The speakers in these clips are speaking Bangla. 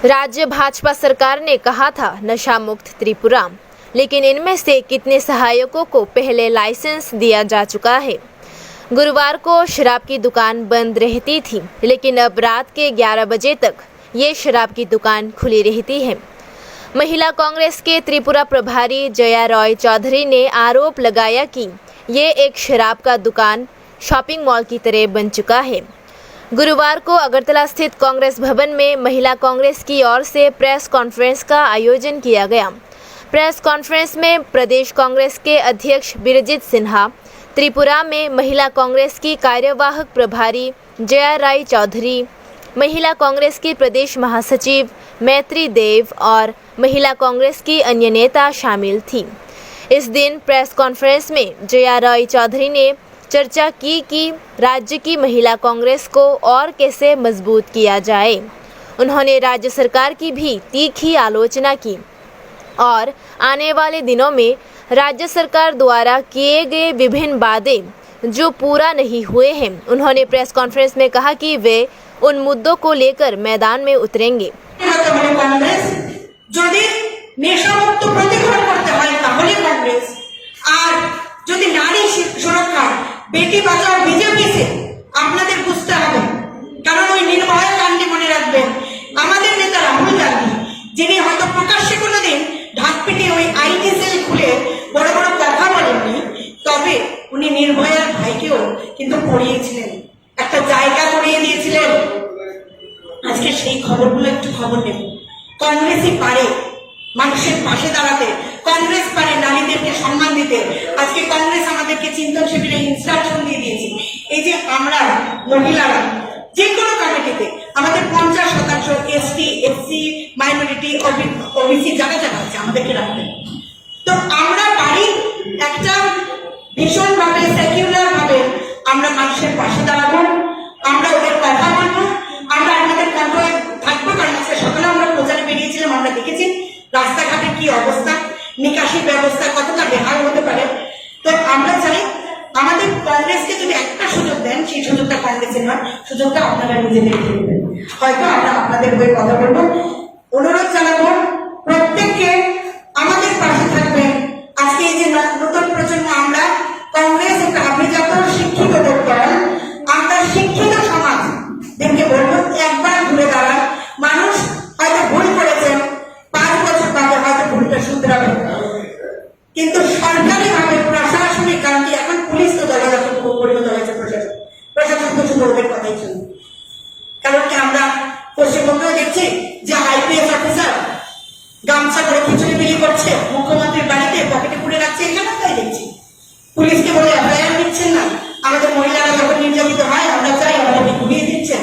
राज्य भाजपा सरकार ने कहा था नशा मुक्त त्रिपुरा, लेकिन इनमें से कितने सहायकों को पहले लाइसेंस दिया जा चुका है। गुरुवार को शराब की दुकान बंद रहती थी, लेकिन अब रात के 11 बजे तक ये शराब की दुकान खुली रहती है। महिला कांग्रेस के त्रिपुरा प्रभारी जया रॉय चौधरी ने आरोप लगाया कि ये एक शराब का दुकान शॉपिंग मॉल की तरह बन चुका है। गुरुवार को अगरतला स्थित कांग्रेस भवन में महिला कांग्रेस की ओर से प्रेस कॉन्फ्रेंस का आयोजन किया गया। प्रेस कॉन्फ्रेंस में प्रदेश कांग्रेस के अध्यक्ष बिरजित सिन्हा, त्रिपुरा में महिला कांग्रेस की कार्यवाहक प्रभारी जया राय चौधरी, महिला कांग्रेस की प्रदेश महासचिव मैत्री देव और महिला कांग्रेस की अन्य नेता शामिल थी। इस दिन प्रेस कॉन्फ्रेंस में जया राय चौधरी ने चर्चा की कि राज्य की महिला कांग्रेस को और कैसे मजबूत किया जाए। उन्होंने राज्य सरकार की भी तीखी आलोचना की और आने वाले दिनों में राज्य सरकार द्वारा किए गए विभिन्न वादे जो पूरा नहीं हुए हैं, उन्होंने प्रेस कॉन्फ्रेंस में कहा कि वे उन मुद्दों को लेकर मैदान में उतरेंगे। बेटी বাঁচাও বিজেপি से আপনাদের বুঝতে হবে, কারণ ওই নির্ভয়া কাণ্ডে মনে রাখবেন আমাদের নেতা রাহুল গান্ধী, যিনি হয়তো প্রকাশ্যে কোনোদিন ঢাক পিটিয়ে ওই আইটি সেল খুলে বড় বড় কথা বলেননি, তবে উনি নির্ভয়ার ভাইকেও কিন্তু পড়িয়েছিলেন, একটা জায়গা করিয়ে দিয়েছিলেন। আজকে সেই খবরগুলো একটু খবর নেব। কংগ্রেসই পারে মানুষের পাশে দাঁড়াতে, কংগ্রেস পারে নারীদেরকে সম্মান দিতে। আজকে কংগ্রেস আমাদেরকে চিন্তন শিবিরে ইনস্ট্রাকশন দিয়ে দিয়েছে, এই যে আমরা মহিলারা যে কোনো কমিটিতে আমাদের 50% এসটি, এসসি, মাইনরিটি, ওবিসি যারা যারা আছে আমাদেরকে রাখতে। তো আমরা পারি একটা ভীষণভাবে সেকুলার ভাবে আমরা মানুষের পাশে দাঁড়াবো, আমরা ওদের কথা বলবো, আমরা আমাদের কন্ট্রোলে থাকবো। কারণ আজকে সকালে আমরা প্রচারে বেরিয়েছিলাম, আমরা দেখেছি রাস্তাঘাটে কি অবস্থা, নিকাশি ব্যবস্থা কতটা বেহাল হতে পারে। তো আমরা চাই আমাদের কংগ্রেসকে যদি একটা সুযোগ দেন, সেই সুযোগটা কংগ্রেসের নয়, সুযোগটা আপনারা নিজেদের দেবেন। হয়তো আমরা আপনাদের হয়ে কথা বলবো। অনুরোধ জানাবো প্রত্যেককে আমাদের পাশে থাকবেন। আজকে এই যে নতুন প্রজন্ম, আমরা কংগ্রেস একটা আভিজাত শিক্ষিত দল, আমরা শিক্ষিত সমাজ দেখে বলবো একবার ঘুরে দাঁড়ান। মানুষ হয়তো ভুল করেছেন, 5 বছর বাদে হয়তো ভুলটা শুধরাবে, কিন্তু সরকারি ভাবে প্রশাসনিক, কারণ কি এখন পুলিশ তো দলগত পরিণত হয়েছে, প্রশাসন তো শুধু ওদের কথাই শুনি। কারণ কি আমরা পশ্চিমবঙ্গেও দেখছি যে আইপিএস অফিসার গামছা করে খিচুড়ি বিলি করছে, মুখ্যমন্ত্রীর বাড়িতে পকেটে পুড়ে রাখছে, এখানে তাই দেখছি। পুলিশকে বলে এফআইআর দিচ্ছেন না, আমাদের মহিলারা যখন নির্যাতিত হয় আমরা চাই আমাদেরকে ঘুরিয়ে দিচ্ছেন।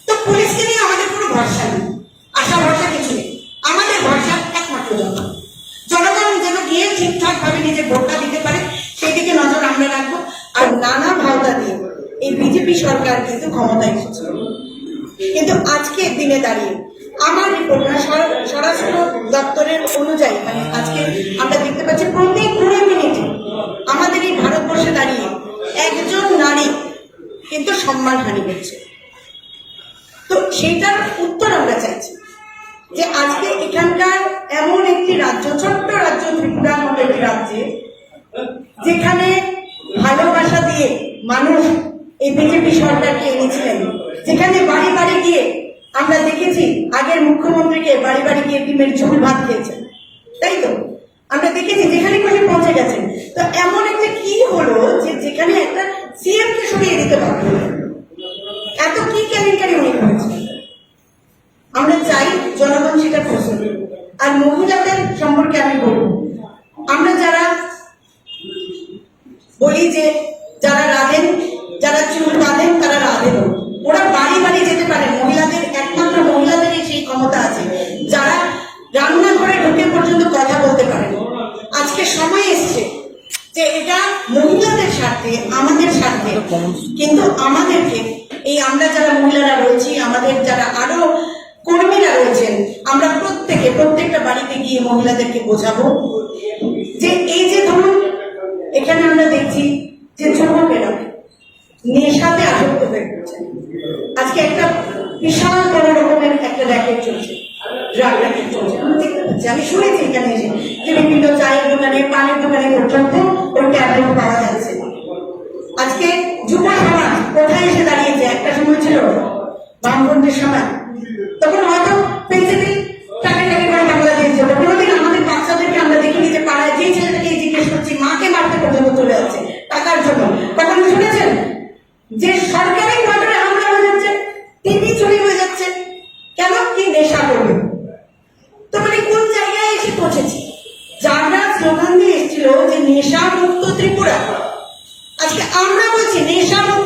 তো পুলিশকে নিয়ে আমাদের কোনো ভরসা নেই, আশা ভরসা কিছু নেই। আমাদের ভরসা একমাত্র জনগণ। জনগণ যেন গিয়ে ঠিকঠাক ভাবে নিজের ভোটটা দিতে পারে, সেই দিকে নজর আমরা রাখবো। আর নানা ভাওতা দিয়ে এই বিজেপি সরকার কিন্তু ক্ষমতায় এসেছে, কিন্তু আজকে দিনে দাঁড়িয়ে আমার রিপোর্ট স্বরাষ্ট্র দপ্তরের অনুযায়ী, মানে আজকে আমরা দেখতে পাচ্ছি প্রতি 20 মিনিটে আমাদের এই ভারতবর্ষে দাঁড়িয়ে একজন নারী কিন্তু সম্মানহানি হচ্ছে। তো সেইটার উত্তর আমরা চাইছি যে আজকে এখানকার এমন একটি রাজ্য, ছোট্ট রাজ্য ত্রিপুরার মতো একটি রাজ্যে, যেখানে ভালোবাসা দিয়ে মানুষ এই বিজেপি সরকারকে এনেছিলেন, যেখানে বাড়ি বাড়ি গিয়ে আমরা দেখেছি আগের মুখ্যমন্ত্রীকে বাড়ি বাড়ি গিয়ে ডিমের ঝোল ভাত খেয়েছেন, তাই তো আমরা দেখেছি যেখানে খুশি পৌঁছে গেছেন। তো এমন একটা কি হলো যে যেখানে একটা সিএম কে সরিয়ে দিতে পারবে, এত কি কেলেঙ্কারি উনি করেছেন। আমরা চাই জনগণ সেটা প্রশ্ন। আর মহিলাদের সম্পর্কে আমি বলবো, আমরা যারা বলি যে যারা রাধেন, যারা চুল বাঁধেন তারা রাধেন, ওরা বাড়ি বাড়ি যেতে পারে। মহিলাদের একমাত্র মহিলাদেরই সেই ক্ষমতা আছে, যারা রান্নাঘরে ঢুকে পর্যন্ত কথা বলতে পারেন। আজকে সময় এসছে যে এটা মহিলাদের স্বার্থে, আমাদের স্বার্থে, কিন্তু আমাদেরকে এই আমরা যারা মহিলারা রয়েছি, আমাদের যারা আরো কর্মীরা রয়েছেন, আমরা প্রত্যেকটা বাড়িতে গিয়ে মহিলাদেরকে বোঝাবো যে এই যে ধরুন এখানে আমরা দেখছি যে যুবকেরা নেশাতে আসক্ত হয়ে পড়ছে। আজকে একটা বিশাল বড় রকমের একটা র্যাকেট চলছে, ড্রাগ র্যাকেট চলছে। আমি দেখতে পাচ্ছি, আমি শুনেছি এখানে এসে যে বিভিন্ন চায়ের দোকানে, পানের দোকানে পর্যন্ত ওই ট্যাবলেট পাওয়া যাচ্ছে। আজকে যুব সমাজ কোথায় এসে দাঁড়িয়েছে? একটা সময় ছিল বামপন্থীর সময়, তখন হয়তো প্রিন্সিপাল টাকা টাকা করে বাংলা দিয়েছিল। কোনোদিন আমাদের বাচ্চাদেরকে আমরা দেখিনি যে পাড়ায় যে ছেলেটাকে জিজ্ঞেস করছি মাকে মারতে পর্যন্ত চলে যাচ্ছে টাকার জন্য। কখনো শুনেছেন যে সরকারি কোয়ার্টারে হামলা হয়ে যাচ্ছে, টিভি চুরি হয়ে যাচ্ছে? কেন? কি নেশা করবে? তো মানে কোন জায়গায় এসে পৌঁছেছি? যারা স্লোগান দিয়ে এসেছিল যে নেশা মুক্ত ত্রিপুরা, আজকে আমরা বলছি নেশা মুক্ত